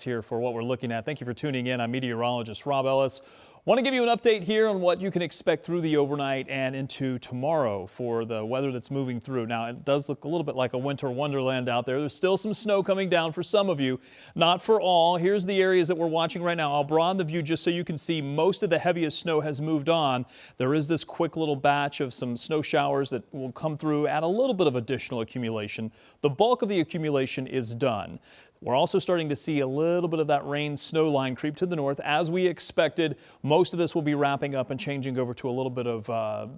forecast here for what we're looking at. Thank you for tuning in. I'm meteorologist Robb Ellis. Want to give you an update here on what you can expect through the overnight and into tomorrow for the weather that's moving through. Now, it does look a little bit like a winter wonderland out there. There's still some snow coming down for some of you, not for all. Here's the areas that we're watching right now. I'll broaden the view just so you can see most of the heaviest snow has moved on. There is this quick little batch of some snow showers that will come through, add a little bit of additional accumulation. The bulk of the accumulation is done. We're also starting to see a little bit of that rain snow line creep to the north as we expected. Most of this will be wrapping up and changing over to a little bit of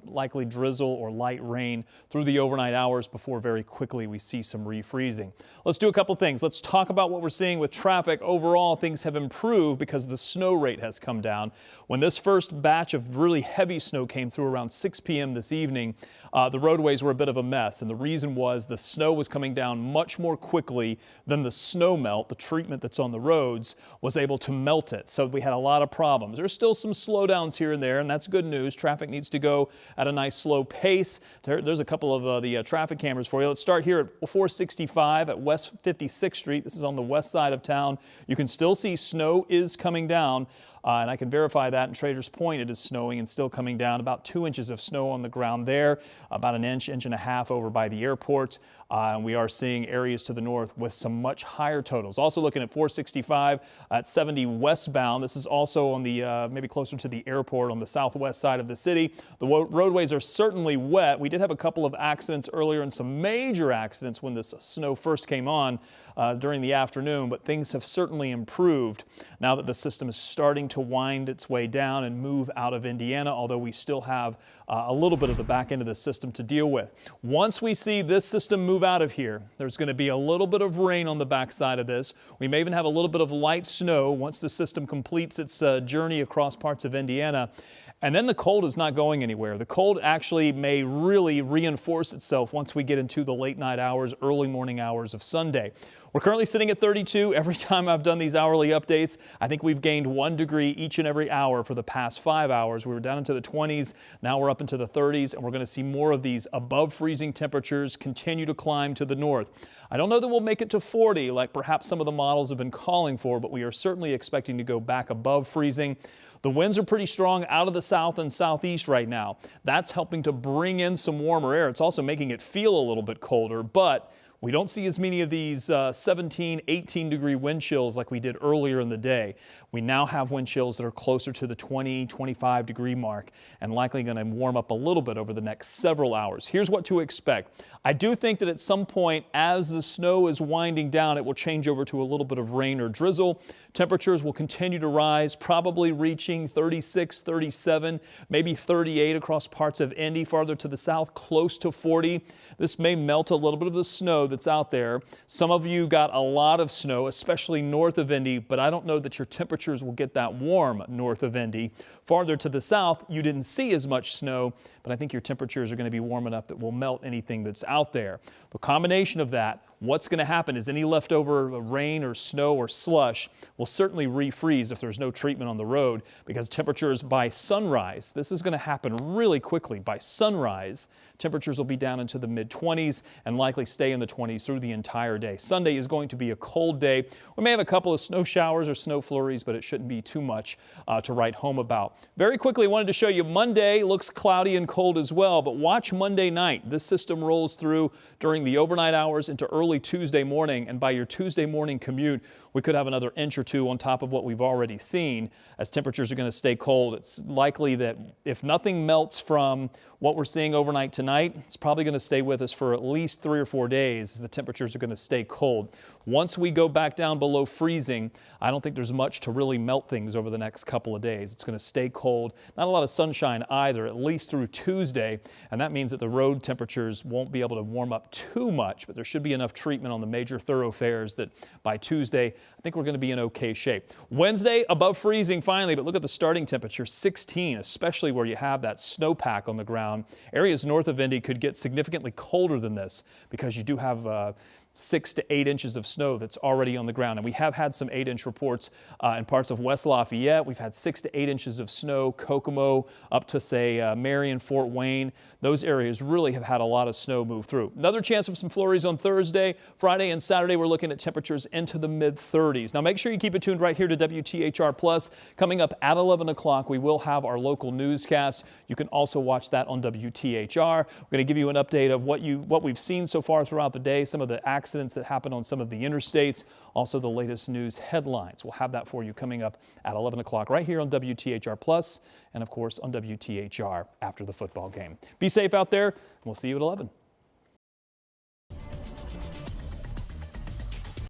likely drizzle or light rain through the overnight hours before very quickly we see some refreezing. Let's do a couple things. Let's talk about what we're seeing with traffic. Overall, things have improved because the snow rate has come down. When this first batch of really heavy snow came through around 6 p.m. this evening, the roadways were a bit of a mess. And the reason was the snow was coming down much more quickly than the snow melt. The treatment that's on the roads was able to melt it. So we had a lot of problems. There's still some slowdowns here and there, and that's good news. Traffic needs to go at a nice slow pace. There's a couple of the traffic cameras for you. Let's start here at 465 at West 56th Street. This is on the west side of town. You can still see snow is coming down. And I can verify that in Traders Point it is snowing and still coming down. About 2 inches of snow on the ground there, about an inch, inch and a half over by the airport. And we are seeing areas to the north with some much higher totals. Also looking at 465 at 70 westbound. This is also on the maybe closer to the airport on the southwest side of the city. The roadways are certainly wet. We did have a couple of accidents earlier and some major accidents when this snow first came on during the afternoon, but things have certainly improved now that the system is starting to wind its way down and move out of Indiana, although we still have a little bit of the back end of the system to deal with. Once we see this system move out of here, there's going to be a little bit of rain on the backside of this. We may even have a little bit of light snow once the system completes its journey across parts of Indiana. And then the cold is not going anywhere. The cold actually may really reinforce itself once we get into the late night hours, early morning hours of Sunday. We're currently sitting at 32. Every time I've done these hourly updates, I think we've gained 1 degree each and every hour for the past 5 hours. We were down into the 20s. Now we're up into the 30s, and we're going to see more of these above freezing temperatures continue to climb to the north. I don't know that we'll make it to 40 like perhaps some of the models have been calling for, but we are certainly expecting to go back above freezing. The winds are pretty strong out of the south and southeast right now. That's helping to bring in some warmer air. It's also making it feel a little bit colder, but we don't see as many of these 17, 18 degree wind chills like we did earlier in the day. We now have wind chills that are closer to the 20, 25 degree mark and likely going to warm up a little bit over the next several hours. Here's what to expect. I do think that at some point as the snow is winding down, it will change over to a little bit of rain or drizzle. Temperatures will continue to rise, probably reaching 36, 37, maybe 38 across parts of Indy, farther to the south, close to 40. This may melt a little bit of the snow that's out there. Some of you got a lot of snow, especially north of Indy, but I don't know that your temperatures will get that warm north of Indy. Farther to the south, you didn't see as much snow, but I think your temperatures are going to be warm enough that will melt anything that's out there. The combination of that, what's going to happen is any leftover rain or snow or slush will certainly refreeze if there's no treatment on the road, because temperatures by sunrise, this is going to happen really quickly. By sunrise, temperatures will be down into the mid-20s and likely stay in the 20s through the entire day. Sunday is going to be a cold day. We may have a couple of snow showers or snow flurries, but it shouldn't be too much to write home about. Very quickly, I wanted to show you Monday looks cloudy and cold as well, but watch Monday night. This system rolls through during the overnight hours into early Tuesday morning, and by your Tuesday morning commute, we could have another inch or two on top of what we've already seen as temperatures are going to stay cold. It's likely that if nothing melts from what we're seeing overnight tonight, it's probably going to stay with us for at least 3 or 4 days as the temperatures are going to stay cold. Once we go back down below freezing, I don't think there's much to really melt things over the next couple of days. It's going to stay cold. Not a lot of sunshine either, at least through Tuesday, and that means that the road temperatures won't be able to warm up too much, but there should be enough treatment on the major thoroughfares that by Tuesday, I think we're going to be in okay shape. Wednesday, above freezing finally, but look at the starting temperature, 16, especially where you have that snowpack on the ground. Areas north of Indy could get significantly colder than this because you do have 6 to 8 inches of snow that's already on the ground. And we have had some 8-inch reports in parts of West Lafayette. We've had 6 to 8 inches of snow, Kokomo up to, say, Marion, Fort Wayne. Those areas really have had a lot of snow move through. Another chance of some flurries on Thursday. Friday and Saturday, we're looking at temperatures into the mid-30s. Now, make sure you keep it tuned right here to WTHR Plus. Coming up at 11 o'clock, we will have our local newscast. You can also watch that on WTHR. We're going to give you an update of what we've seen so far throughout the day, some of the accidents that happened on some of the interstates, also the latest news headlines. We'll have that for you coming up at 11 o'clock right here on WTHR Plus and, of course, on WTHR after the football game. Be safe out there, and we'll see you at 11.